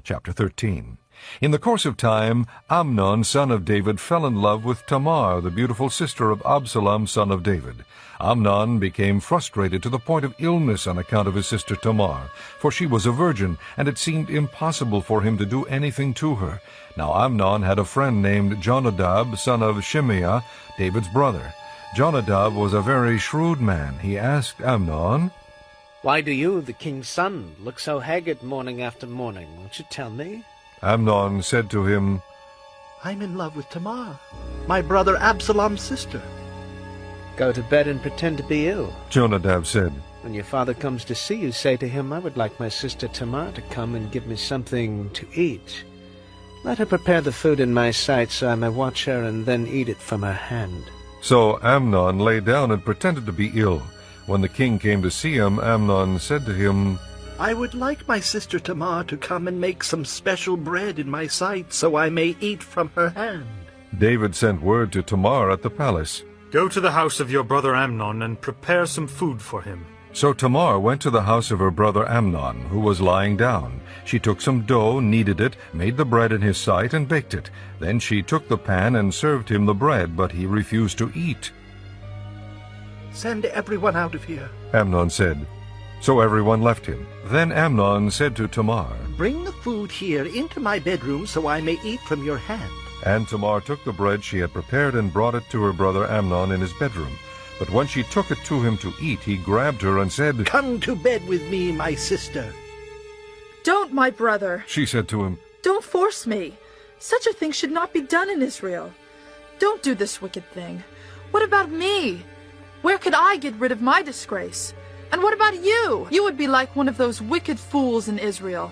Chapter 13. In the course of time, Amnon, son of David, fell in love with Tamar, the beautiful sister of Absalom, son of David. Amnon became frustrated to the point of illness on account of his sister Tamar, for she was a virgin, and it seemed impossible for him to do anything to her. Now Amnon had a friend named Jonadab, son of Shimeah, David's brother. Jonadab was a very shrewd man. He asked Amnon, "Why do you, the king's son, look so haggard morning after morning? Won't you tell me?" Amnon said to him, I'm in love with Tamar, my brother Absalom's sister. "Go to bed and pretend to be ill. Jonadab said, When your father comes to see you, say to him, 'I would like my sister Tamar to come and give me something to eat. Let her prepare the food in my sight, so I may watch her and then eat it from her hand.'" So Amnon lay down and pretended to be ill. When the king came to see him, Amnon said to him, I would like my sister Tamar to come and make some special bread in my sight, so I may eat from her hand. David sent word to Tamar at the palace. Go to the house of your brother Amnon and prepare some food for him. So Tamar went to the house of her brother Amnon, who was lying down. She took some dough, kneaded it, made the bread in his sight, and baked it. Then she took the pan and served him the bread, but he refused to eat. Send everyone out of here. Amnon said. So everyone left him. Then Amnon said to Tamar, Bring the food here into my bedroom, so I may eat from your hand. And Tamar took the bread she had prepared and brought it to her brother Amnon in his bedroom. But when she took it to him to eat, he grabbed her and said, Come to bed with me, my sister. Don't, my brother. She said to him, Don't force me. Such a thing should not be done in Israel. Don't do this wicked thing. What about me? Where could I get rid of my disgrace? And what about you? You would be like one of those wicked fools in Israel.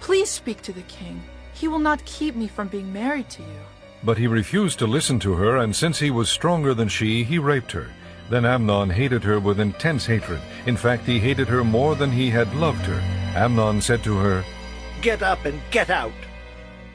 Please speak to the king. He will not keep me from being married to you. But he refused to listen to her, and since he was stronger than she, he raped her. Then Amnon hated her with intense hatred. In fact, he hated her more than he had loved her. Amnon said to her, Get up and get out.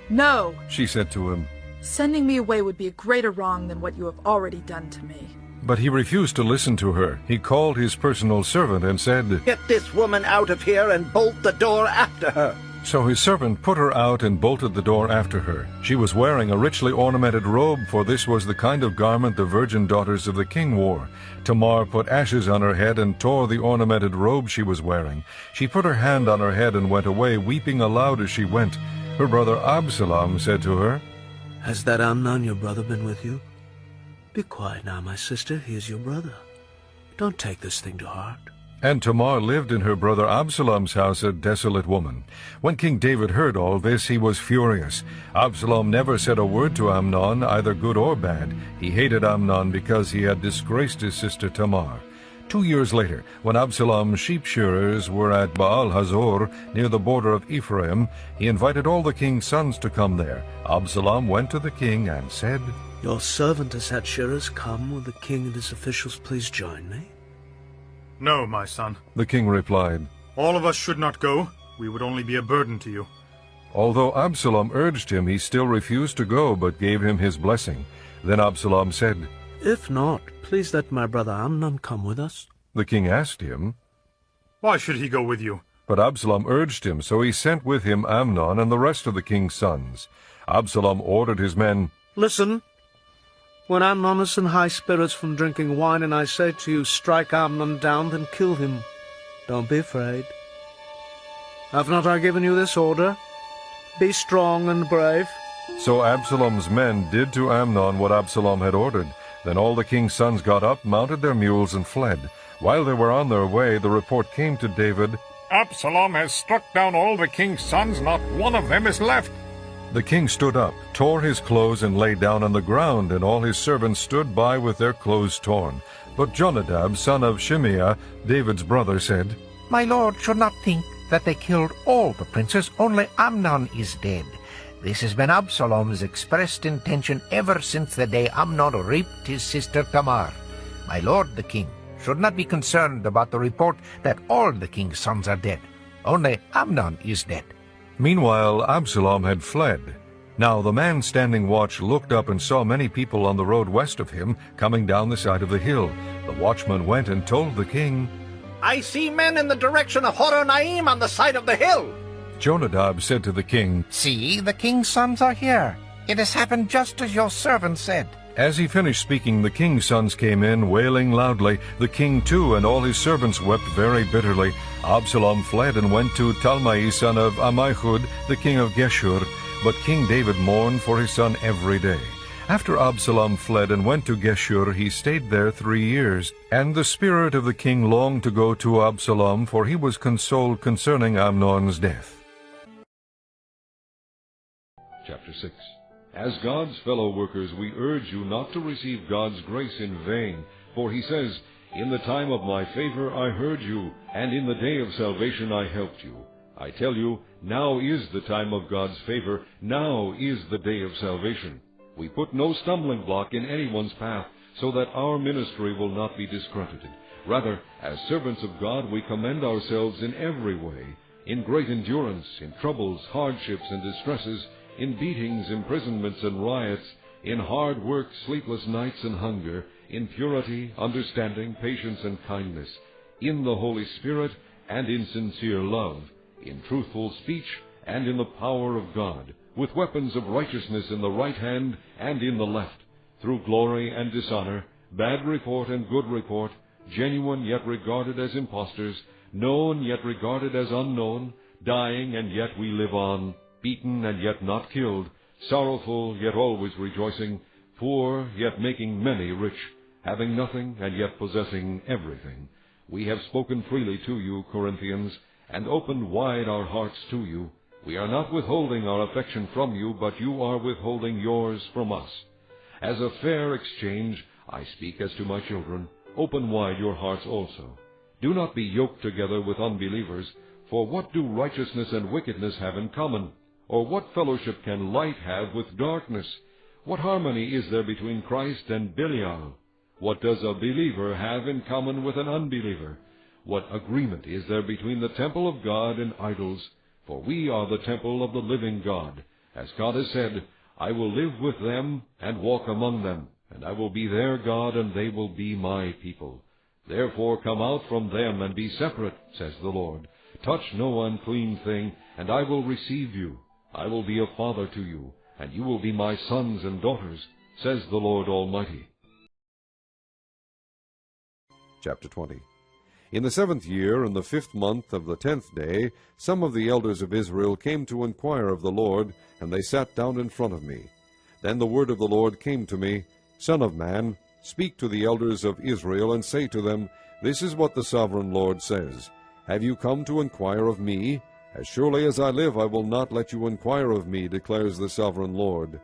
No. She said to him, Sending me away would be a greater wrong than what you have already done to me. But he refused to listen to her. He called his personal servant and said, Get this woman out of here and bolt the door after her. So his servant put her out and bolted the door after her. She was wearing a richly ornamented robe, for this was the kind of garment the virgin daughters of the king wore. Tamar put ashes on her head and tore the ornamented robe she was wearing. She put her hand on her head and went away, weeping aloud as she went. Her brother Absalom said to her, "Has that Amnon your brother been with you? Be quiet now, my sister. He is your brother. Don't take this thing to heart." And Tamar lived in her brother Absalom's house, a desolate woman. When King David heard all this, he was furious. Absalom never said a word to Amnon, either good or bad. He hated Amnon because he had disgraced his sister Tamar. 2 years later, when Absalom's sheep shearers were at Baal-Hazor, near the border of Ephraim, he invited all the king's sons to come there. Absalom went to the king and said, "Your servant has had shearers come. Will the king and his officials please join me?" No, my son. The king replied. All of us should not go. We would only be a burden to you. Although Absalom urged him, he still refused to go, but gave him his blessing. Then Absalom said, "If not, please let my brother Amnon come with us." The king asked him, Why should he go with you? but Absalom urged him, so he sent with him Amnon and the rest of the king's sons. Absalom ordered his men, Listen. When Amnon is in high spirits from drinking wine, and I say to you, strike Amnon down, then kill him. Don't be afraid. Have not I given you this order? Be strong and brave. So Absalom's men did to Amnon what Absalom had ordered. Then all the king's sons got up, mounted their mules, and fled. While they were on their way, the report came to David, Absalom has struck down all the king's sons, not one of them is left. The king stood up, tore his clothes, and lay down on the ground, and all his servants stood by with their clothes torn. But Jonadab, son of Shimeah, David's brother, said, My lord should not think that they killed all the princes, only Amnon is dead. This has been Absalom's expressed intention ever since the day Amnon raped his sister Tamar. My lord the king should not be concerned about the report that all the king's sons are dead. Only Amnon is dead. Meanwhile, Absalom had fled. Now the man standing watch looked up and saw many people on the road west of him coming down the side of the hill. The watchman went and told the king, I see men in the direction of Horonaim on the side of the hill. Jonadab said to the king, See, the king's sons are here. It has happened just as your servant said. As he finished speaking, the king's sons came in, wailing loudly. The king too and all his servants wept very bitterly. Absalom fled and went to Talmai son of Ammihud, the king of Geshur. But King David mourned for his son every day. After Absalom fled and went to Geshur, he stayed there 3 years. And the spirit of the king longed to go to Absalom, for he was consoled concerning Amnon's death. Chapter 6. As God's fellow workers, we urge you not to receive God's grace in vain, for he says, In the time of my favor I heard you, and in the day of salvation I helped you. I tell you, now is the time of God's favor, now is the day of salvation. We put no stumbling block in anyone's path, so that our ministry will not be discredited. Rather, as servants of God, we commend ourselves in every way, in great endurance, in troubles, hardships, and distresses, in beatings, imprisonments, and riots, in hard work, sleepless nights, and hunger, in purity, understanding, patience, and kindness, in the Holy Spirit, and in sincere love, in truthful speech, and in the power of God, with weapons of righteousness in the right hand and in the left, through glory and dishonor, bad report and good report, genuine yet regarded as impostors, known yet regarded as unknown, dying and yet we live on, beaten and yet not killed, sorrowful yet always rejoicing, poor yet making many rich, having nothing and yet possessing everything. We have spoken freely to you, Corinthians, and opened wide our hearts to you. We are not withholding our affection from you, but you are withholding yours from us. As a fair exchange, I speak as to my children, open wide your hearts also. Do not be yoked together with unbelievers, for what do righteousness and wickedness have in common? Or what fellowship can light have with darkness? What harmony is there between Christ and Belial? What does a believer have in common with an unbeliever? What agreement is there between the temple of God and idols? For we are the temple of the living God. As God has said, I will live with them and walk among them, and I will be their God, and they will be my people. Therefore come out from them and be separate, says the Lord. Touch no unclean thing, and I will receive you. I will be a father to you, and you will be my sons and daughters, says the Lord Almighty. Chapter 20. In the 7th year, in the 5th month of the 10th day, some of the elders of Israel came to inquire of the Lord, and they sat down in front of me. Then the word of the Lord came to me, Son of man, speak to the elders of Israel, and say to them, This is what the sovereign Lord says. Have you come to inquire of me? As surely as I live, I will not let you inquire of me, declares the sovereign Lord.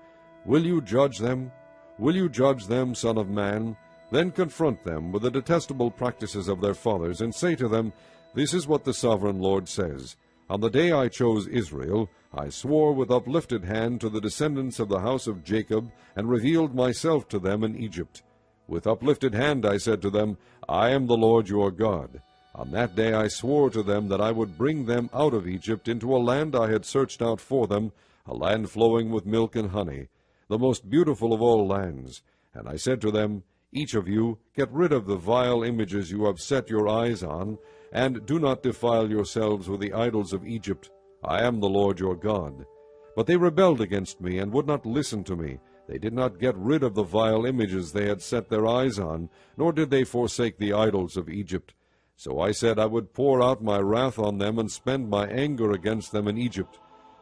Will you judge them? Will you judge them, Son of man? Then confront them with the detestable practices of their fathers, and say to them, This is what the sovereign Lord says. On the day I chose Israel, I swore with uplifted hand to the descendants of the house of Jacob, and revealed myself to them in Egypt. With uplifted hand I said to them, I am the Lord your God. On that day I swore to them that I would bring them out of Egypt into a land I had searched out for them, a land flowing with milk and honey, the most beautiful of all lands. And I said to them, Each of you, get rid of the vile images you have set your eyes on, and do not defile yourselves with the idols of Egypt. I am the Lord your God. But they rebelled against me, and would not listen to me. They did not get rid of the vile images they had set their eyes on, nor did they forsake the idols of Egypt. So I said I would pour out my wrath on them, and spend my anger against them in Egypt.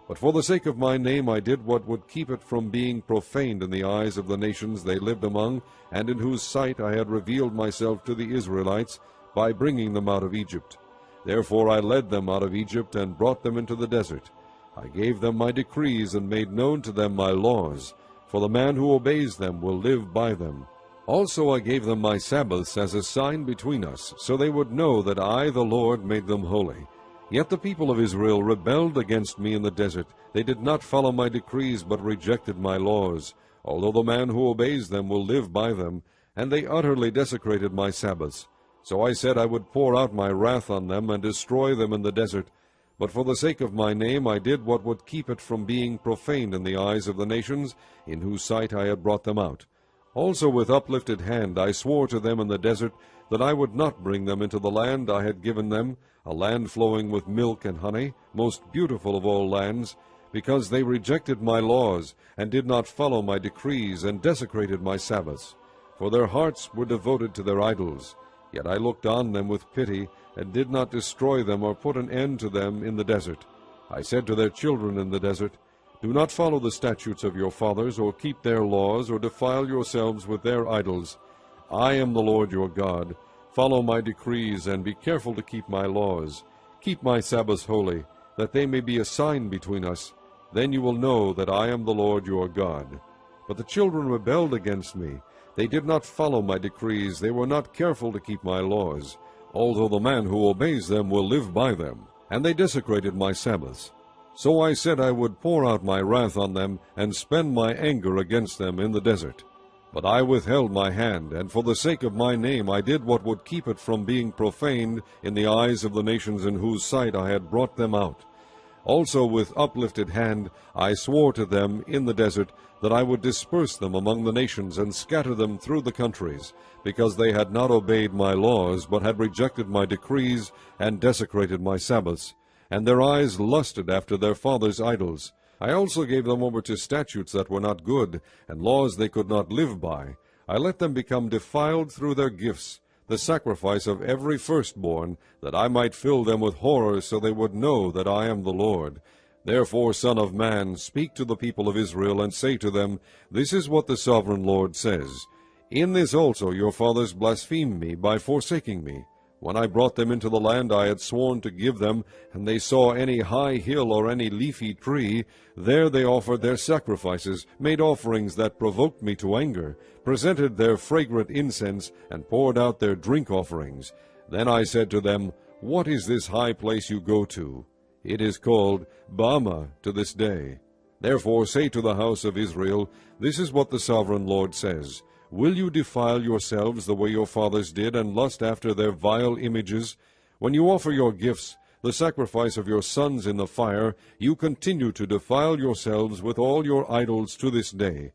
But for the sake of my name I did what would keep it from being profaned in the eyes of the nations they lived among, and in whose sight I had revealed myself to the Israelites, by bringing them out of Egypt. Therefore I led them out of Egypt, and brought them into the desert. I gave them my decrees, and made known to them my laws, for the man who obeys them will live by them. Also I gave them my Sabbaths as a sign between us, so they would know that I, the Lord, made them holy. Yet the people of Israel rebelled against me in the desert. They did not follow my decrees, but rejected my laws, although the man who obeys them will live by them, and they utterly desecrated my Sabbaths. So I said I would pour out my wrath on them, and destroy them in the desert. But for the sake of my name I did what would keep it from being profaned in the eyes of the nations, in whose sight I had brought them out. Also with uplifted hand I swore to them in the desert that I would not bring them into the land I had given them, a land flowing with milk and honey, most beautiful of all lands, because they rejected my laws, and did not follow my decrees, and desecrated my Sabbaths. For their hearts were devoted to their idols. Yet I looked on them with pity, and did not destroy them or put an end to them in the desert. I said to their children in the desert, Do not follow the statutes of your fathers, or keep their laws, or defile yourselves with their idols. I am the Lord your God. Follow my decrees, and be careful to keep my laws. Keep my Sabbaths holy, that they may be a sign between us. Then you will know that I am the Lord your God. But the children rebelled against me. They did not follow my decrees. They were not careful to keep my laws, although the man who obeys them will live by them. And they desecrated my Sabbaths. So I said I would pour out my wrath on them, and spend my anger against them in the desert. But I withheld my hand, and for the sake of my name I did what would keep it from being profaned in the eyes of the nations in whose sight I had brought them out. Also with uplifted hand I swore to them in the desert that I would disperse them among the nations, and scatter them through the countries, because they had not obeyed my laws, but had rejected my decrees, and desecrated my Sabbaths, and their eyes lusted after their fathers' idols. I also gave them over to statutes that were not good, and laws they could not live by. I let them become defiled through their gifts, the sacrifice of every firstborn, that I might fill them with horror, so they would know that I am the Lord. Therefore, Son of man, speak to the people of Israel, and say to them, This is what the sovereign Lord says. In this also your fathers blasphemed me by forsaking me. When I brought them into the land I had sworn to give them, and they saw any high hill or any leafy tree, there they offered their sacrifices, made offerings that provoked me to anger, presented their fragrant incense, and poured out their drink offerings. Then I said to them, What is this high place you go to? It is called Bama to this day. Therefore say to the house of Israel, This is what the sovereign Lord says. Will you defile yourselves the way your fathers did, and lust after their vile images? When you offer your gifts, the sacrifice of your sons in the fire, you continue to defile yourselves with all your idols to this day.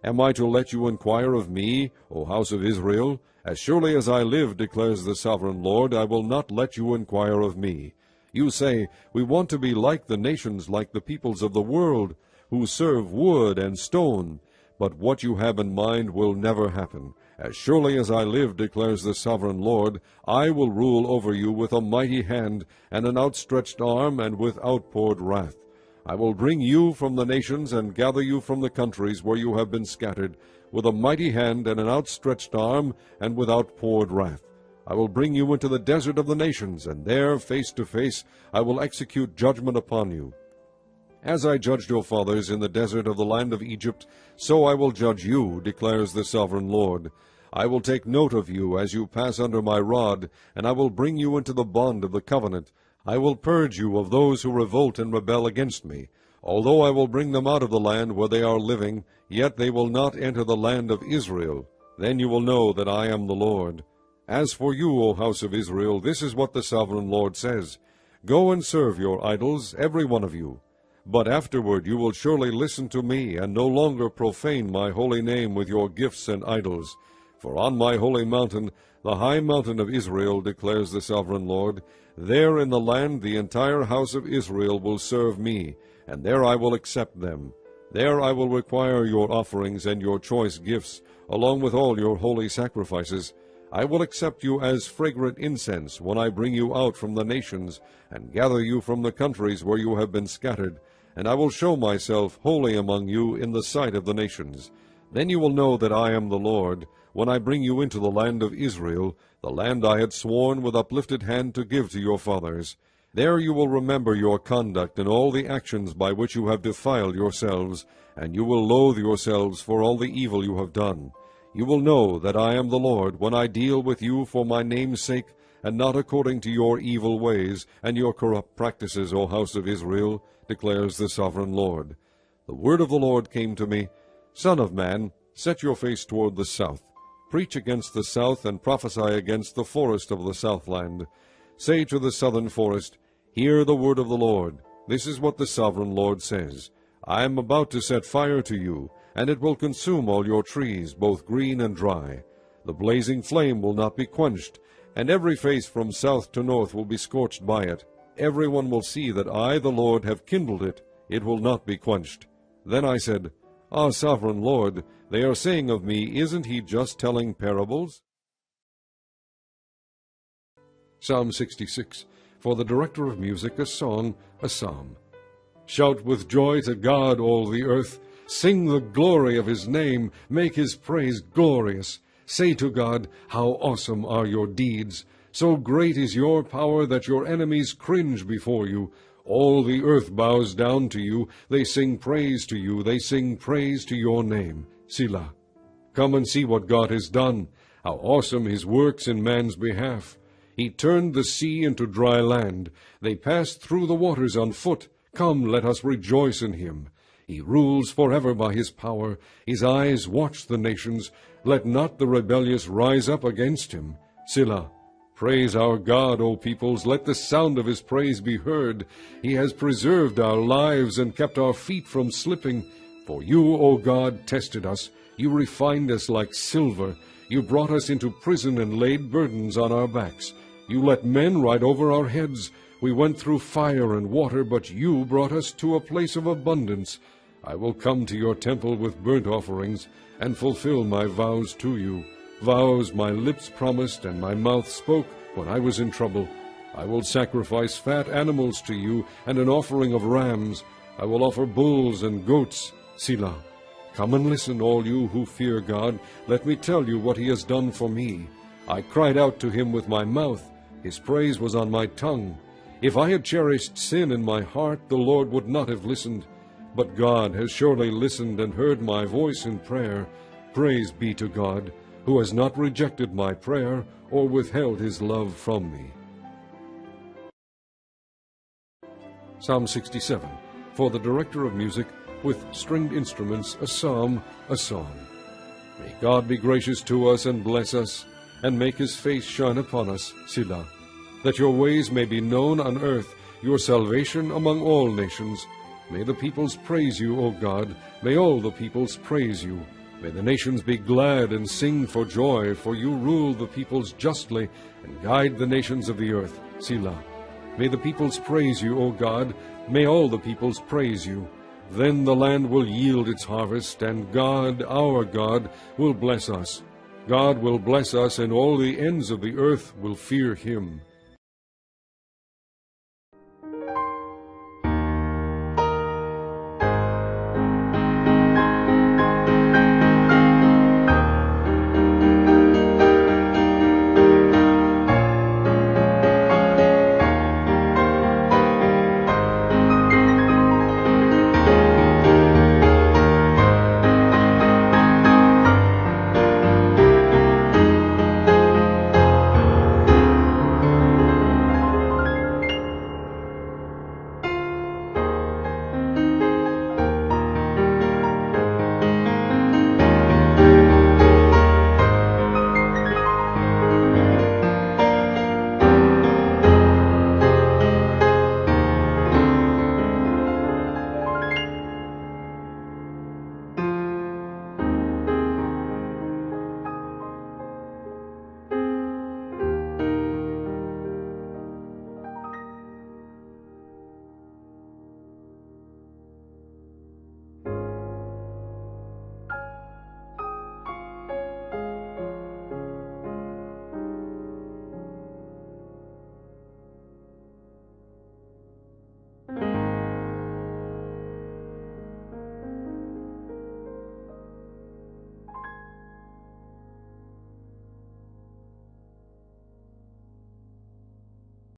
Am I to let you inquire of me, O house of Israel? As surely as I live, declares the sovereign Lord, I will not let you inquire of me. You say, We want to be like the nations, like the peoples of the world, who serve wood and stone. But what you have in mind will never happen. As surely as I live, declares the sovereign Lord, I will rule over you with a mighty hand, and an outstretched arm, and with outpoured wrath. I will bring you from the nations, and gather you from the countries where you have been scattered, with a mighty hand, and an outstretched arm, and with outpoured wrath. I will bring you into the desert of the nations, and there, face to face, I will execute judgment upon you. As I judged your fathers in the desert of the land of Egypt, so I will judge you, declares the sovereign Lord. I will take note of you as you pass under my rod, and I will bring you into the bond of the covenant. I will purge you of those who revolt and rebel against me. Although I will bring them out of the land where they are living, yet they will not enter the land of Israel. Then you will know that I am the Lord. As for you, O house of Israel, this is what the sovereign Lord says. Go and serve your idols, every one of you. But afterward you will surely listen to me, and no longer profane my holy name with your gifts and idols. For on my holy mountain, the high mountain of Israel, declares the sovereign Lord, there in the land the entire house of Israel will serve me, and there I will accept them. There I will require your offerings and your choice gifts, along with all your holy sacrifices. I will accept you as fragrant incense when I bring you out from the nations, and gather you from the countries where you have been scattered, and I will show myself holy among you in the sight of the nations. Then you will know that I am the Lord, when I bring you into the land of Israel, the land I had sworn with uplifted hand to give to your fathers. There you will remember your conduct and all the actions by which you have defiled yourselves, and you will loathe yourselves for all the evil you have done. You will know that I am the Lord, when I deal with you for my name's sake, and not according to your evil ways and your corrupt practices, O house of Israel, declares the sovereign Lord. The word of the Lord came to me, Son of man, set your face toward the south. Preach against the south, and prophesy against the forest of the southland. Say to the southern forest, Hear the word of the Lord. This is what the sovereign Lord says. I am about to set fire to you, and it will consume all your trees, both green and dry. The blazing flame will not be quenched, and every face from south to north will be scorched by it. Everyone will see that I, the Lord, have kindled it. It will not be quenched. Then I said, Ah, sovereign Lord, they are saying of me, isn't he just telling parables? Psalm 66. For the director of music, a song, a psalm. Shout with joy to God, all the earth. Sing the glory of his name. Make his praise glorious. Say to God, how awesome are your deeds. So great is your power that your enemies cringe before you. All the earth bows down to you. They sing praise to you. They sing praise to your name. Selah. Come and see what God has done, how awesome his works in man's behalf. He turned the sea into dry land. They passed through the waters on foot. Come, let us rejoice in him. He rules forever by his power. His eyes watch the nations. Let not the rebellious rise up against him. Selah. Praise our God, O peoples. Let the sound of his praise be heard. He has preserved our lives and kept our feet from slipping. For you, O God, tested us. You refined us like silver. You brought us into prison and laid burdens on our backs. You let men ride over our heads. We went through fire and water, but you brought us to a place of abundance. I will come to your temple with burnt offerings, and fulfill my vows to you. Vows my lips promised and my mouth spoke when I was in trouble. I will sacrifice fat animals to you, and an offering of rams. I will offer bulls and goats. Selah. Come and listen, all you who fear God. Let me tell you what he has done for me. I cried out to him with my mouth. His praise was on my tongue. If I had cherished sin in my heart, the Lord would not have listened. But God has surely listened and heard my voice in prayer. Praise be to God, who has not rejected my prayer or withheld his love from me. Psalm 67. For the director of music, with stringed instruments, a psalm, a song. May God be gracious to us and bless us, and make his face shine upon us, Selah. That your ways may be known on earth, your salvation among all nations. May the peoples praise you, O God. May all the peoples praise you. May the nations be glad and sing for joy, for you rule the peoples justly and guide the nations of the earth, Selah. May the peoples praise you, O God. May all the peoples praise you. Then the land will yield its harvest, and God, our God, will bless us. God will bless us, and all the ends of the earth will fear him.